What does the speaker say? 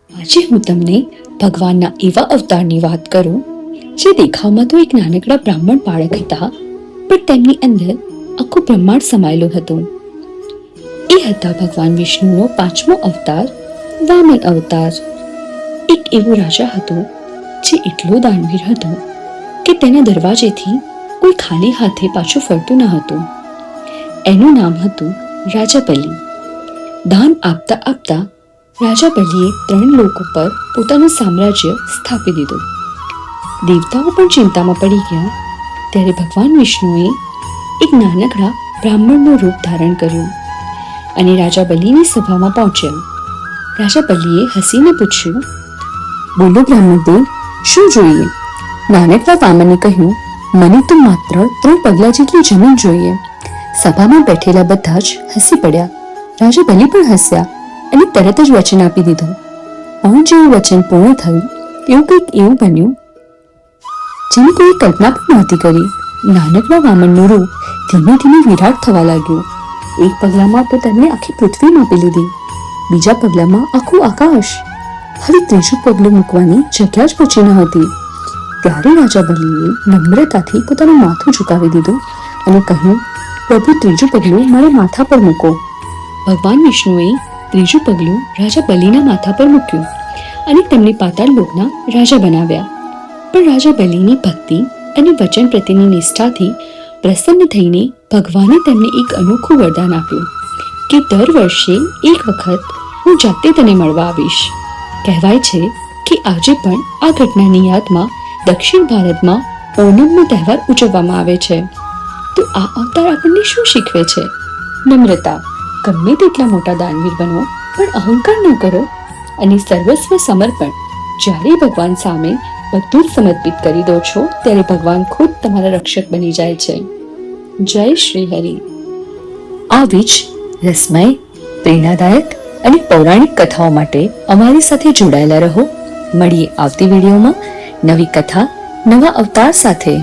આજે હું તમને ભગવાનના એવા અવતારની વાત કરું જે દેખાવમાં તો એક નાનકડા બ્રાહ્મણ બાળક હતા, પણ તેમની અંદર આખું બ્રહ્માંડ સમાયેલું હતું. એ હતા ભગવાન વિષ્ણુનો 5મો અવતાર, વામન અવતાર. એક એવો રાજા હતો જે એટલો દાનવીર હતો કે તેના દરવાજેથી કોઈ ખાલી હાથે પાછું ફરતું ન હતું. એનું નામ હતું રાજા બલિ. દાન આપતા આપતા રાજા બલિએ 3 લોક ઉપર પોતાનું સામ્રાજ્ય સ્થાપી દીધું. દેવતાઓ પણ ચિંતામાં પડી ગયા. ત્યારે ભગવાન વિષ્ણુએ એક નાનકડા બ્રાહ્મણનું રૂપ ધારણ કર્યું અને રાજા બલિની સભામાં પહોંચ્યા. રાજા બલિએ હસીને પૂછ્યું, બોલો બ્રાહ્મણદેવ, શું જોઈએ? નાનકડા વામને કહ્યું, મને તો માત્ર 3 પગલા જેટલી જમીન જોઈએ. સભામાં બેઠેલા બધા જ હસી પડ્યા. રાજા બલિ પણ હસ્યા અને તરત જ વચન આપી દીધું. પણ જેવું વચન પૂર્ણ થયું એવું કંઈક એવું બન્યું જેની કોઈ કલ્પના પણ નહોતી કરી. નાનકડા વામનનું રૂપ ધીમે ધીમે વિરાટ થવા લાગ્યું. એક પગલામાં તો તેમણે આખી પૃથ્વી માપી લીધી, બીજા પગલામાં આખું આકાશ. હવે 3જું પગલું મૂકવાની જગ્યા જ બચી ન હતી. ત્યારે રાજા બલિએ નમ્રતાથી પોતાનું માથું ઝુકાવી દીધું અને કહ્યું, પ્રભુ, 3જું પગલું મારા માથા પર મૂકો. ભગવાન વિષ્ણુએ 3જું પગલું રાજા બલિના માથા પર મૂક્યું અને તેમને પાતાળ લોકના રાજા બનાવ્યા. પણ રાજા બલિની ભક્તિ અને વચન પ્રત્યેની નિષ્ઠાથી પ્રસન્ન થઈને ભગવાને તેમને એક અનોખું વરદાન આપ્યું કે દર વર્ષે એક વખત હું જાતે તને મળવા આવીશ. કહેવાય છે કે આજે પણ આ ઘટનાની યાદમાં દક્ષિણ ભારતમાં ઓનમનો તહેવાર ઉજવવામાં આવે છે. તો આ અવતાર આપણને શું શીખવે છે? નમ્રતા. ગમે તેટલા મોટા દાનવીર બનો, પણ અહંકાર ન કરો. અને સર્વસ્વ સમર્પણ. જ્યારે ભગવાન સામે બધું જ સમર્પિત કરી દો છો ત્યારે ભગવાન ખુદ તમારા રક્ષક બની જાય છે. જય શ્રી હરિ. આવી જ રસમય, પ્રેરણાદાયક અને પૌરાણિક કથાઓ માટે અમારી સાથે જોડાયેલા રહો. મળીએ આવતી વિડીયોમાં નવી કથા, નવા અવતાર સાથે.